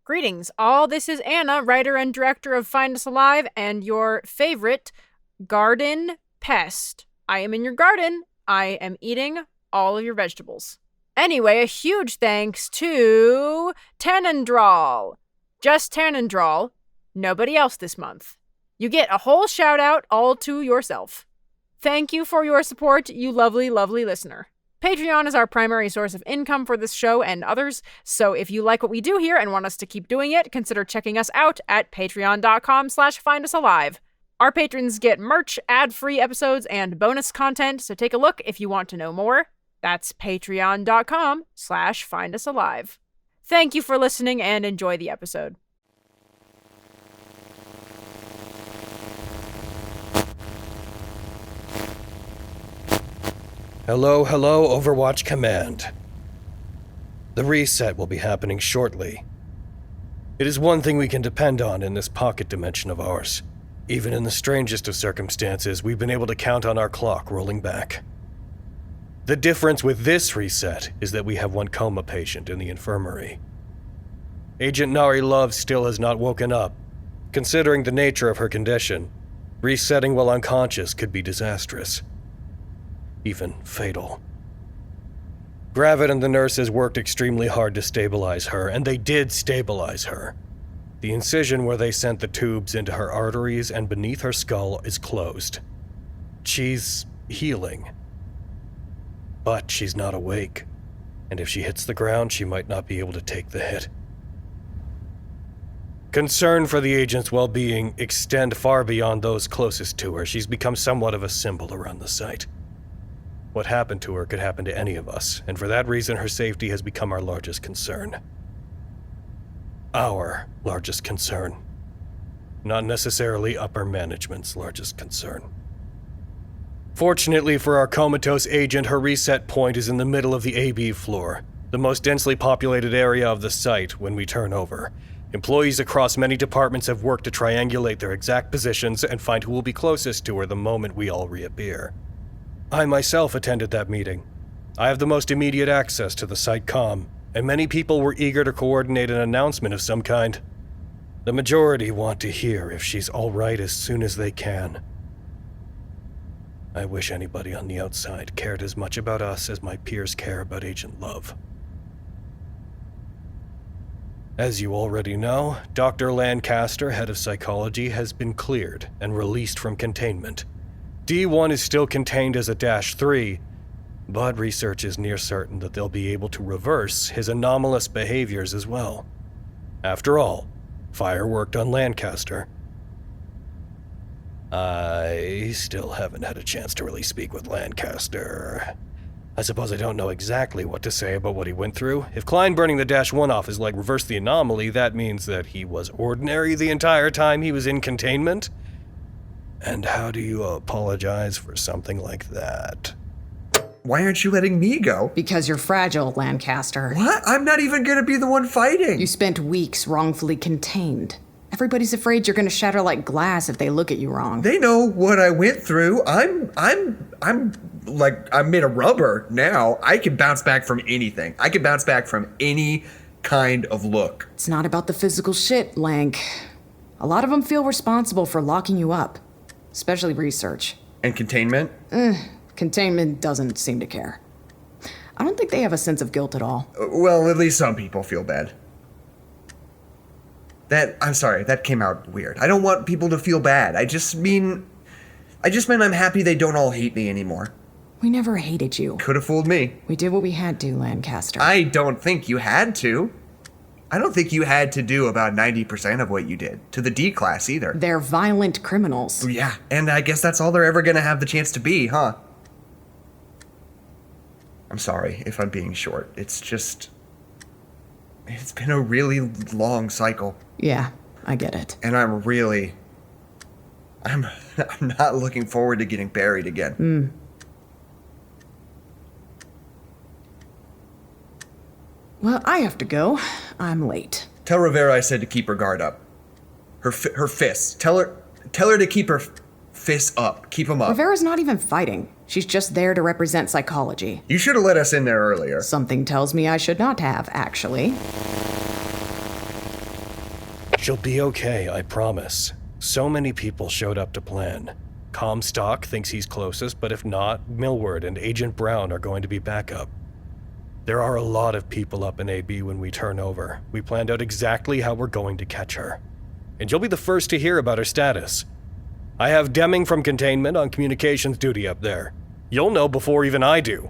Greetings, all. This is Anna, writer and director of Find Us Alive, and your favorite garden pest. I am in your garden. I am eating all of your vegetables. Anyway, a huge thanks to Tannendrall. Just Tannendrall. Nobody else this month. You get a whole shout out all to yourself. Thank you for your support, you lovely, lovely listener. Patreon is our primary source of income for this show and others, so if you like what we do here and want us to keep doing it, consider checking us out at patreon.com/findusalive. Our patrons get merch, ad-free episodes, and bonus content, so take a look if you want to know more. That's patreon.com/findusalive. Thank you for listening and enjoy the episode. Hello, Overwatch Command. The reset will be happening shortly. It is one thing we can depend on in this pocket dimension of ours. Even in the strangest of circumstances, we've been able to count on our clock rolling back. The difference with this reset is that we have one coma patient in the infirmary. Agent Nari Love still has not woken up. Considering the nature of her condition, resetting while unconscious could be disastrous. Even fatal. Gravitt and the nurses worked extremely hard to stabilize her, and they did stabilize her. The incision where they sent the tubes into her arteries and beneath her skull is closed. She's healing. But she's not awake, and if she hits the ground, she might not be able to take the hit. Concern for the agent's well-being extend far beyond those closest to her. She's become somewhat of a symbol around the site. What happened to her could happen to any of us, and for that reason her safety has become our largest concern. Our largest concern. Not necessarily upper management's largest concern. Fortunately for our comatose agent, her reset point is in the middle of the AB floor, the most densely populated area of the site when we turn over. Employees across many departments have worked to triangulate their exact positions and find who will be closest to her the moment we all reappear. I myself attended that meeting. I have the most immediate access to the site comm, and many people were eager to coordinate an announcement of some kind. The majority want to hear if she's all right as soon as they can. I wish anybody on the outside cared as much about us as my peers care about Agent Love. As you already know, Dr. Lancaster, head of psychology, has been cleared and released from containment. D1 is still contained as a -3, but research is near certain that they'll be able to reverse his anomalous behaviors as well. After all, fire worked on Lancaster. I still haven't had a chance to really speak with Lancaster. I suppose I don't know exactly what to say about what he went through. If Klein burning the -1 off is like reverse the anomaly, that means that he was ordinary the entire time he was in containment? And how do you apologize for something like that? Why aren't you letting me go? Because you're fragile, Lancaster. What? I'm not even gonna be the one fighting. You spent weeks wrongfully contained. Everybody's afraid you're gonna shatter like glass if they look at you wrong. They know what I went through. I'm made of rubber now. I can bounce back from anything. I can bounce back from any kind of look. It's not about the physical shit, Lank. A lot of them feel responsible for locking you up. Especially research. And containment? Containment doesn't seem to care. I don't think they have a sense of guilt at all. Well, at least some people feel bad. I'm sorry, that came out weird. I don't want people to feel bad. I just mean I'm happy they don't all hate me anymore. We never hated you. Could have fooled me. We did what we had to, Lancaster. I don't think you had to. I don't think you had to do about 90% of what you did to the D class either. They're violent criminals. Yeah, and I guess that's all they're ever gonna have the chance to be, huh? I'm sorry if I'm being short. It's been a really long cycle. Yeah, I get it. And I'm not looking forward to getting buried again. Well, I have to go. I'm late. Tell Rivera I said to keep her guard up. Her fists. Tell her to keep her fists up. Keep them up. Rivera's not even fighting. She's just there to represent psychology. You should have let us in there earlier. Something tells me I should not have, actually. She'll be okay, I promise. So many people showed up to plan. Comstock thinks he's closest, but if not, Millward and Agent Brown are going to be backup. There are a lot of people up in AB when we turn over. We planned out exactly how we're going to catch her. And you'll be the first to hear about her status. I have Deming from Containment on communications duty up there. You'll know before even I do.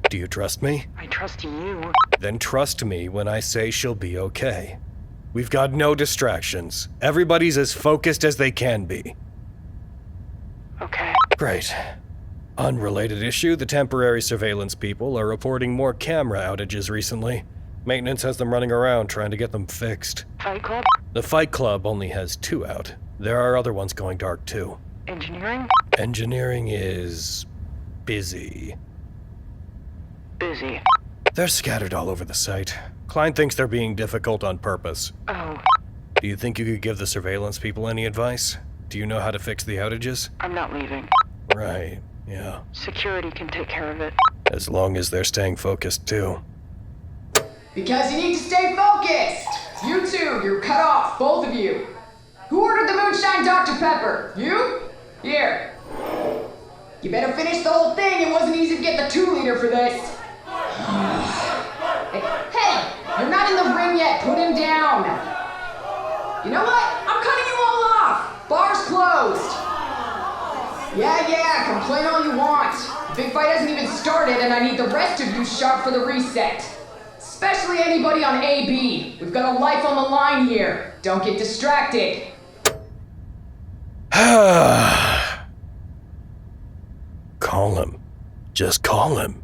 Do you trust me? I trust you. Then trust me when I say she'll be okay. We've got no distractions. Everybody's as focused as they can be. Okay. Great. Unrelated issue, the temporary surveillance people are reporting more camera outages recently. Maintenance has them running around trying to get them fixed. Fight Club? The Fight Club only has 2 out. There are other ones going dark too. Engineering? Engineering is busy. Busy. They're scattered all over the site. Klein thinks they're being difficult on purpose. Oh, Do you think you could give the surveillance people any advice? Do you know how to fix the outages? I'm not leaving. Right, yeah. Security can take care of it. As long as they're staying focused too. Because you need to stay focused! You two, you're cut off, both of you. Who ordered the moonshine Dr. Pepper? You? Here. You better finish the whole thing. It wasn't easy to get the 2-liter for this. Hey, you're not in the ring yet. Put him down. You know what? I'm cutting you all off. Bar's closed. Yeah, complain all you want. The big fight hasn't even started, and I need the rest of you sharp for the reset. Especially anybody on AB. We've got a life on the line here. Don't get distracted. Call him. Just call him.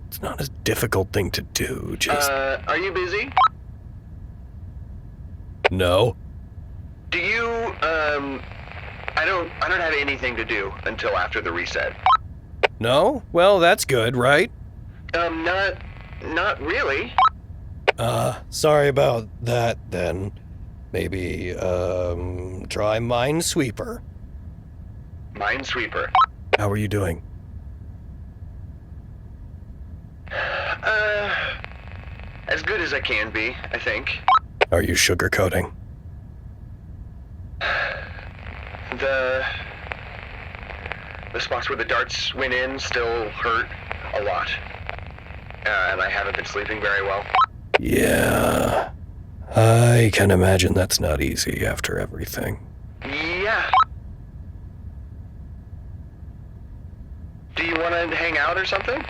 It's not a difficult thing to do, just... Are you busy? No? Do you, I don't have anything to do until after the reset. No? Well, that's good, right? Not really. Sorry about that, then. Maybe, try Minesweeper. Minesweeper. How are you doing? As good as I can be, I think. Are you sugarcoating? The spots where the darts went in still hurt a lot. And I haven't been sleeping very well. Yeah. I can imagine that's not easy after everything. Yeah. Do you want to hang out or something?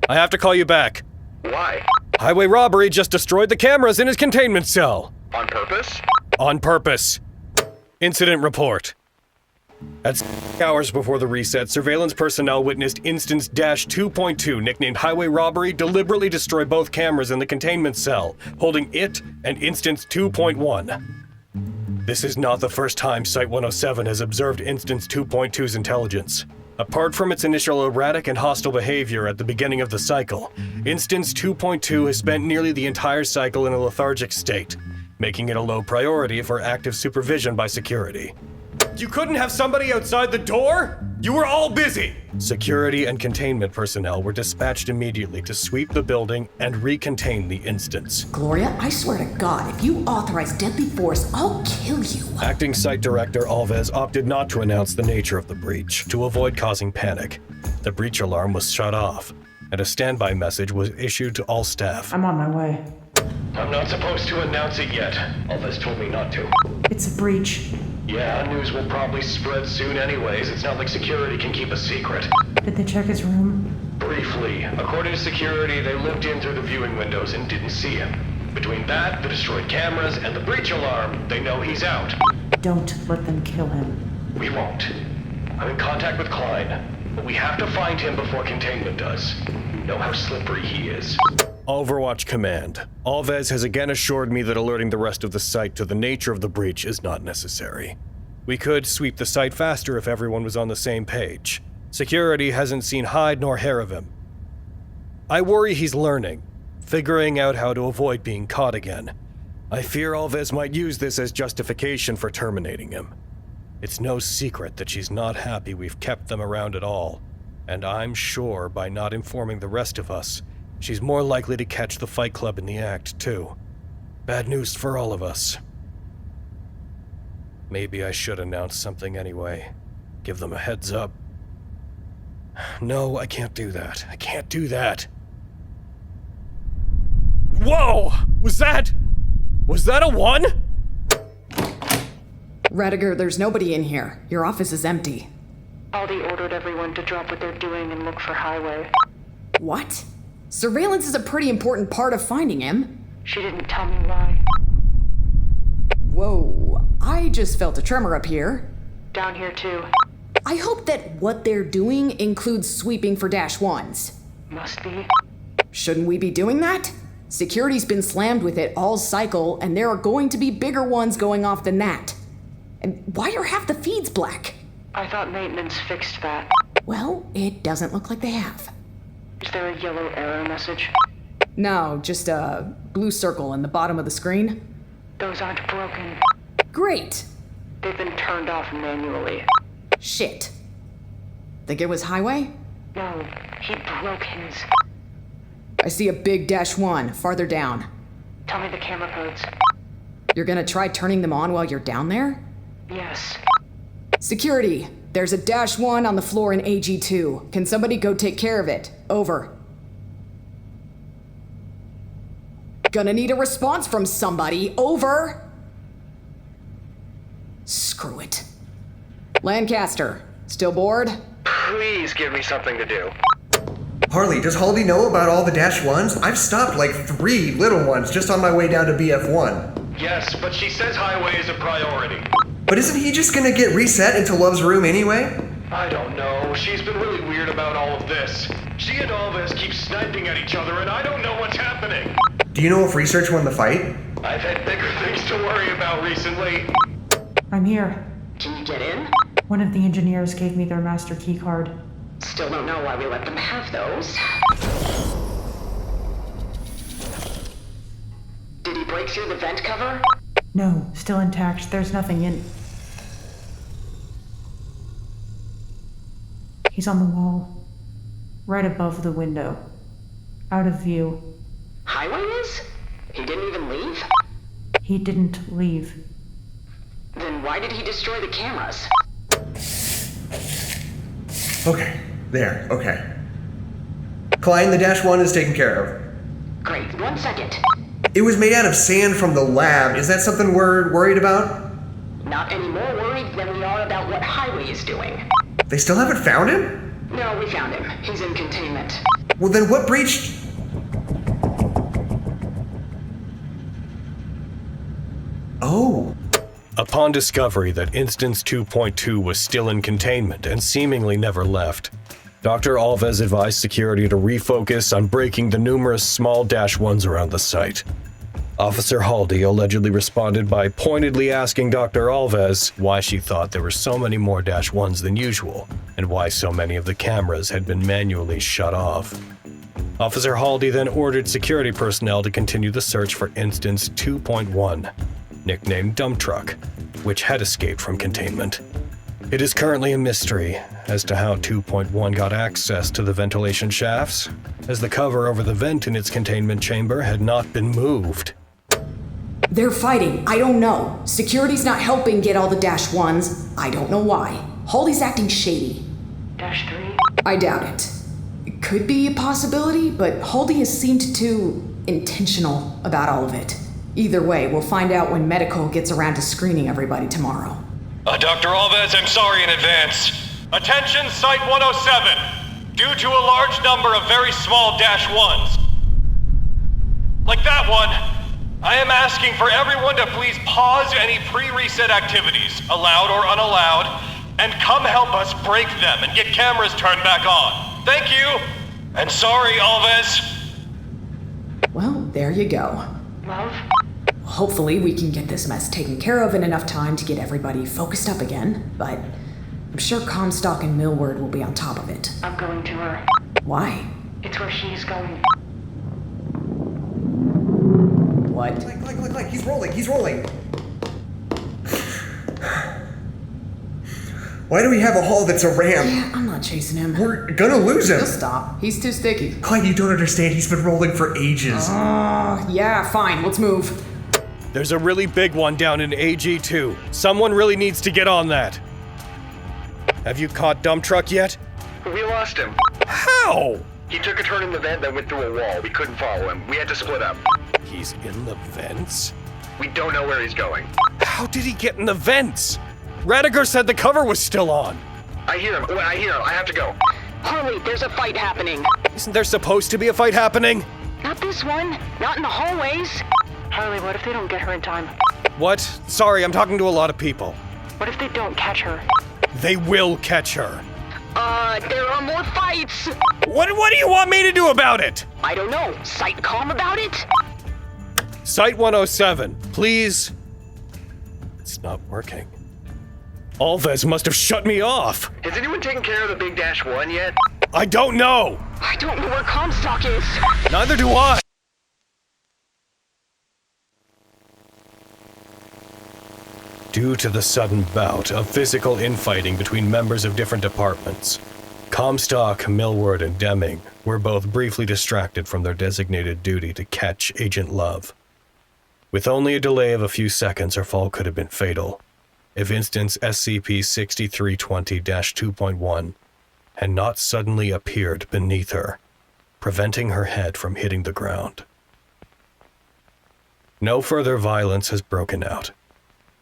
I have to call you back. Why? Highway robbery just destroyed the cameras in his containment cell. On purpose? On purpose. Incident report. At hours before the reset, surveillance personnel witnessed Instance -2.2, nicknamed Highway Robbery, deliberately destroy both cameras in the containment cell, holding it and Instance 2.1. This is not the first time Site 107 has observed Instance 2.2's intelligence. Apart from its initial erratic and hostile behavior at the beginning of the cycle, Instance 2.2 has spent nearly the entire cycle in a lethargic state, making it a low priority for active supervision by security. You couldn't have somebody outside the door? You were all busy! Security and containment personnel were dispatched immediately to sweep the building and recontain the instance. Gloria, I swear to God, if you authorize deadly force, I'll kill you. Acting Site Director Alves opted not to announce the nature of the breach to avoid causing panic. The breach alarm was shut off, and a standby message was issued to all staff. I'm on my way. I'm not supposed to announce it yet. Alves told me not to. It's a breach. Yeah, news will probably spread soon anyways. It's not like security can keep a secret. Did they check his room? Briefly, according to security, they looked in through the viewing windows and didn't see him. Between that, the destroyed cameras, and the breach alarm, they know he's out. Don't let them kill him. We won't. I'm in contact with Klein, but we have to find him before containment does. You know how slippery he is. Overwatch Command. Alves has again assured me that alerting the rest of the site to the nature of the breach is not necessary. We could sweep the site faster if everyone was on the same page. Security hasn't seen hide nor hair of him. I worry he's learning, figuring out how to avoid being caught again. I fear Alves might use this as justification for terminating him. It's no secret that she's not happy we've kept them around at all, and I'm sure by not informing the rest of us, She's more likely to catch the Fight Club in the act, too. Bad news for all of us. Maybe I should announce something anyway. Give them a heads up. No, I can't do that. I can't do that. Whoa! Was that a 1? Raddagher, there's nobody in here. Your office is empty. Aldi ordered everyone to drop what they're doing and look for Highway. What? Surveillance is a pretty important part of finding him. She didn't tell me why. Whoa, I just felt a tremor up here. Down here too. I hope that what they're doing includes sweeping for -1s. Must be. Shouldn't we be doing that? Security's been slammed with it all cycle, and there are going to be bigger ones going off than that. And why are half the feeds black? I thought maintenance fixed that. Well, it doesn't look like they have. Is there a yellow error message? No, just a blue circle in the bottom of the screen. Those aren't broken. Great. They've been turned off manually. Shit. Think it was Highway? No, he broke his. I see a big -1 farther down. Tell me the camera codes. You're gonna try turning them on while you're down there? Yes. Security, there's a -1 on the floor in AG2. Can somebody go take care of it? Over. Gonna need a response from somebody. Over. Screw it. Lancaster, still bored? Please give me something to do. Harley, does Harley know about all the -1s? I've stopped like 3 little ones just on my way down to BF1. Yes, but she says Highway is a priority. But isn't he just gonna get reset into Love's room anyway? I don't know. She's been really weird about all of this. She and Alves keep sniping at each other, and I don't know what's happening. Do you know if research won the fight? I've had bigger things to worry about recently. I'm here. Can you get in? One of the engineers gave me their master key card. Still don't know why we let them have those. Did he break through the vent cover? No, still intact. There's nothing in. He's on the wall. Right above the window. Out of view. Highway is? He didn't even leave? He didn't leave. Then why did he destroy the cameras? Okay, there, okay. Klein, the -1 is taken care of. Great, 1 second. It was made out of sand from the lab. Is that something we're worried about? Not any more worried than we are about what Highway is doing. They still haven't found him? No, we found him. He's in containment. Well, then what breached? Oh. Upon discovery that Instance 2.2 was still in containment and seemingly never left, Dr. Alves advised security to refocus on breaking the numerous small -1s around the site. Officer Harley allegedly responded by pointedly asking Dr. Alves why she thought there were so many more -1s than usual, and why so many of the cameras had been manually shut off. Officer Harley then ordered security personnel to continue the search for Instance 2.1, nicknamed Dump Truck, which had escaped from containment. It is currently a mystery as to how 2.1 got access to the ventilation shafts, as the cover over the vent in its containment chamber had not been moved. They're fighting. I don't know. Security's not helping get all the -1s. I don't know why. Holly's acting shady. -3? I doubt it. It could be a possibility, but Holdy has seemed too intentional about all of it. Either way, we'll find out when medical gets around to screening everybody tomorrow. Dr. Alves, I'm sorry in advance. Attention Site 107. Due to a large number of very small -1s, like that one, I am asking for everyone to please pause any pre-reset activities, allowed or unallowed, and come help us break them and get cameras turned back on. Thank you! And sorry, Alves. Well, there you go. Love? Hopefully we can get this mess taken care of in enough time to get everybody focused up again, but I'm sure Comstock and Millward will be on top of it. I'm going to her. Why? It's where she's going. What? He's rolling. Why do we have a hall that's a ramp? Yeah, I'm not chasing him. We're gonna lose him. He'll stop. He's too sticky. Klein, you don't understand. He's been rolling for ages. Yeah, fine. Let's move. There's a really big one down in AG2. Someone really needs to get on that. Have you caught Dump Truck yet? We lost him. How? He took a turn in the vent, then went through a wall. We couldn't follow him. We had to split up. He's in the vents? We don't know where he's going. How did he get in the vents? Raddagher said the cover was still on. I hear him. I have to go. Harley, there's a fight happening. Isn't there supposed to be a fight happening? Not this one. Not in the hallways. Harley, what if they don't get her in time? What? Sorry, I'm talking to a lot of people. What if they don't catch her? They will catch her. There are more fights. What do you want me to do about it? I don't know. Sight calm about it? Site 107, please. It's not working. Alves must have shut me off. Has anyone taken care of the big -1 yet? I don't know. I don't know where Comstock is. Neither do I. Due to the sudden bout of physical infighting between members of different departments, Comstock, Millward, and Deming were both briefly distracted from their designated duty to catch Agent Love. With only a delay of a few seconds, her fall could have been fatal if instance SCP-6320-2.1 had not suddenly appeared beneath her, preventing her head from hitting the ground. No further violence has broken out.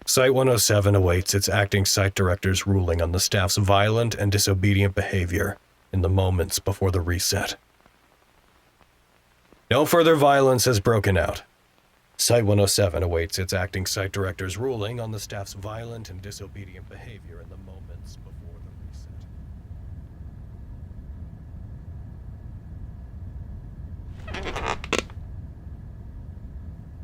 Site 107 awaits its acting site director's ruling on the staff's violent and disobedient behavior in the moments before the reset. No further violence has broken out. Site 107 awaits its acting site director's ruling on the staff's violent and disobedient behavior in the moments before the reset.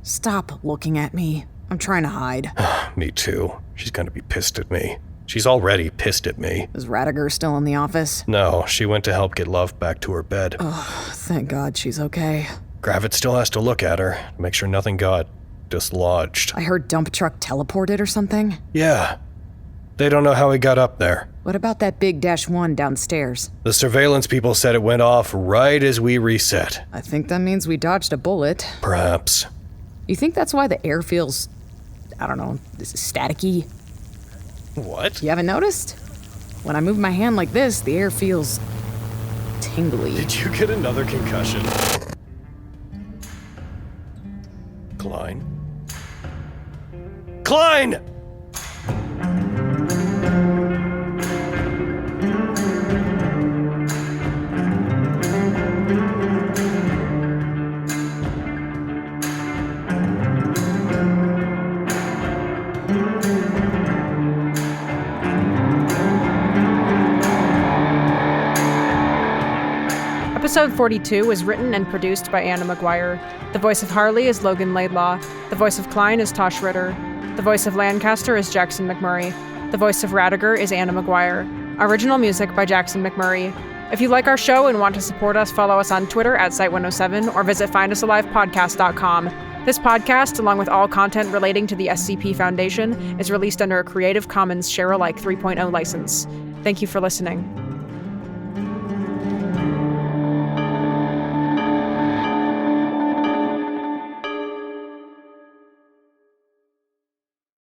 Stop looking at me. I'm trying to hide. Me too. She's gonna be pissed at me. She's already pissed at me. Is Raddagher still in the office? No, she went to help get Love back to her bed. Oh, thank God she's okay. Gravit still has to look at her to make sure nothing got dislodged. I heard Dump Truck teleported or something. Yeah. They don't know how he got up there. What about that big -1 downstairs? The surveillance people said it went off right as we reset. I think that means we dodged a bullet. Perhaps. You think that's why the air feels, I don't know, staticky? What? You haven't noticed? When I move my hand like this, the air feels tingly. Did you get another concussion? Klein? Klein! Episode 42 was written and produced by Anna Maguire. The voice of Harley is Logan Laidlaw. The voice of Klein is Taschia Ritter. The voice of Lancaster is Jackson McMurray. The voice of Raddagher is Anna Maguire. Original music by Jackson McMurray. If you like our show and want to support us, follow us on Twitter at Site107 or visit findusalivepodcast.com. This podcast, along with all content relating to the SCP Foundation, is released under a Creative Commons Share-alike 3.0 license. Thank you for listening.